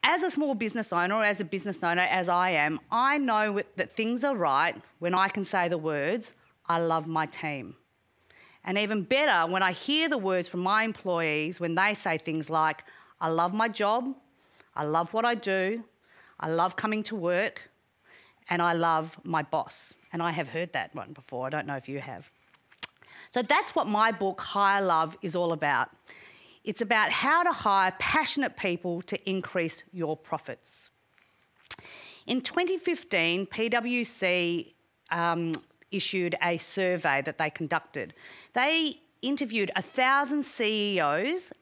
as a small business owner or as a business owner, as I am, I know that things are right when I can say the words, I love my team. And even better, when I hear the words from my employees when they say things like, I love my job, I love what I do, I love coming to work, and I love my boss. And I have heard that one before. I don't know if you have. So that's what my book, Hire Love, is all about. It's about how to hire passionate people to increase your profits. In 2015, PwC issued a survey that they conducted. They interviewed 1,000 CEOs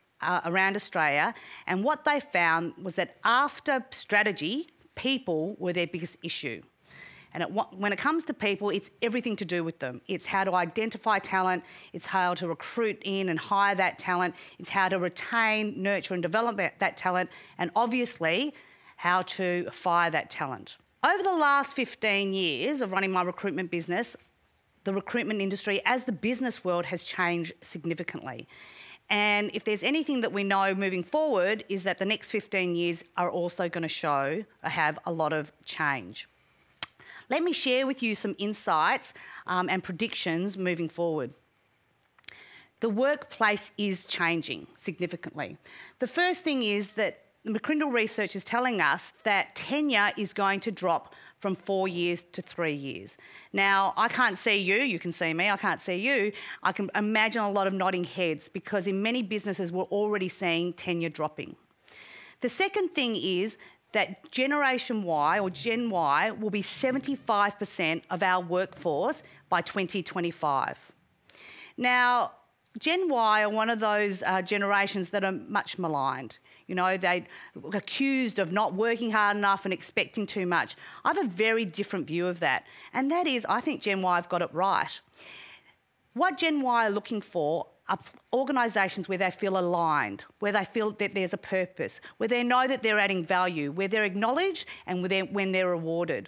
around Australia, and what they found was that after strategy, people were their biggest issue. And when it comes to people, it's everything to do with them. It's how to identify talent, it's how to recruit in and hire that talent, it's how to retain, nurture and develop that talent, and obviously how to fire that talent. Over the last 15 years of running my recruitment business, the recruitment industry as the business world has changed significantly. And if there's anything that we know moving forward is that the next 15 years are also going to have a lot of change. Let me share with you some insights and predictions moving forward. The workplace is changing significantly. The first thing is that the McCrindle research is telling us that tenure is going to drop from 4 years to 3 years. Now, I can't see you, you can see me, I can't see you. I can imagine a lot of nodding heads because in many businesses we're already seeing tenure dropping. The second thing is that Generation Y or Gen Y will be 75% of our workforce by 2025. Now, Gen Y are one of those generations that are much maligned. You know, they're accused of not working hard enough and expecting too much. I have a very different view of that. And that is, I think Gen Y have got it right. What Gen Y are looking for are organisations where they feel aligned, where they feel that there's a purpose, where they know that they're adding value, where they're acknowledged and when they're rewarded.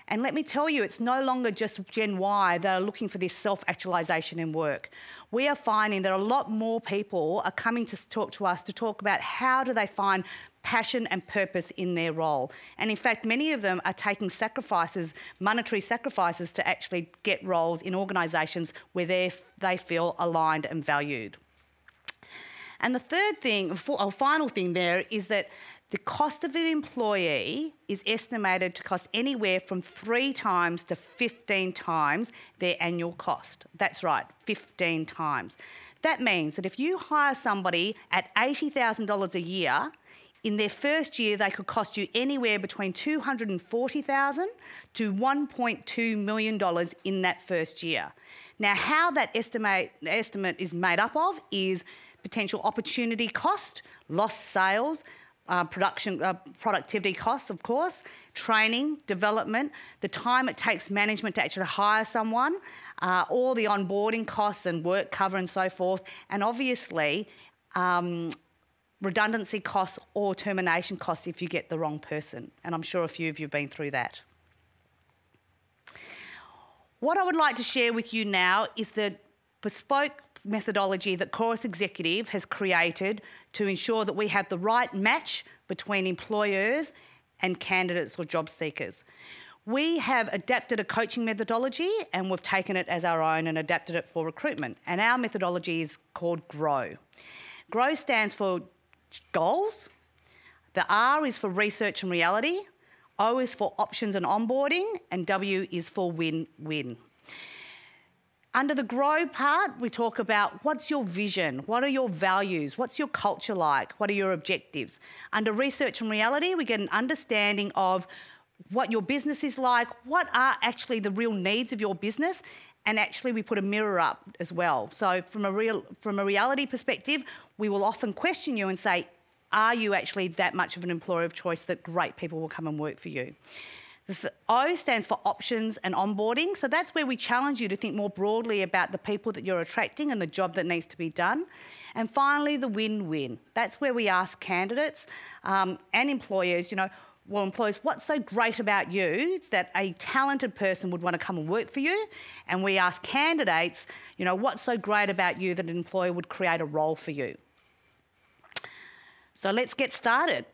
And let me tell you, it's no longer just Gen Y that are looking for this self-actualisation in work. We are finding that a lot more people are coming to talk to us to talk about how do they find passion and purpose in their role. And in fact, many of them are taking sacrifices, monetary sacrifices, to actually get roles in organisations where they feel aligned and valued. And the third thing, or final thing there, is that the cost of an employee is estimated to cost anywhere from 3 times to 15 times their annual cost. That's right, 15 times. That means that if you hire somebody at $80,000 a year, in their first year they could cost you anywhere between $240,000 to $1.2 million in that first year. Now, how that estimate is made up of is potential opportunity cost, lost sales, productivity costs, of course, training, development, the time it takes management to actually hire someone, all the onboarding costs and work cover and so forth, and obviously redundancy costs or termination costs if you get the wrong person. And I'm sure a few of you have been through that. What I would like to share with you now is the bespoke methodology that Chorus Executive has created to ensure that we have the right match between employers and candidates or job seekers. We have adapted a coaching methodology and we've taken it as our own and adapted it for recruitment. And our methodology is called GROW. GROW stands for goals, the R is for research and reality, O is for options and onboarding, and W is for win-win. Under the grow part, we talk about what's your vision, what are your values, what's your culture like, what are your objectives. Under research and reality, we get an understanding of what your business is like, what are actually the real needs of your business, and actually we put a mirror up as well. So from a reality perspective, we will often question you and say, are you actually that much of an employer of choice that great people will come and work for you? The O stands for options and onboarding. So that's where we challenge you to think more broadly about the people that you're attracting and the job that needs to be done. And finally, the win-win. That's where we ask candidates and employers, well, employers, what's so great about you that a talented person would want to come and work for you? And we ask candidates, what's so great about you that an employer would create a role for you? So let's get started.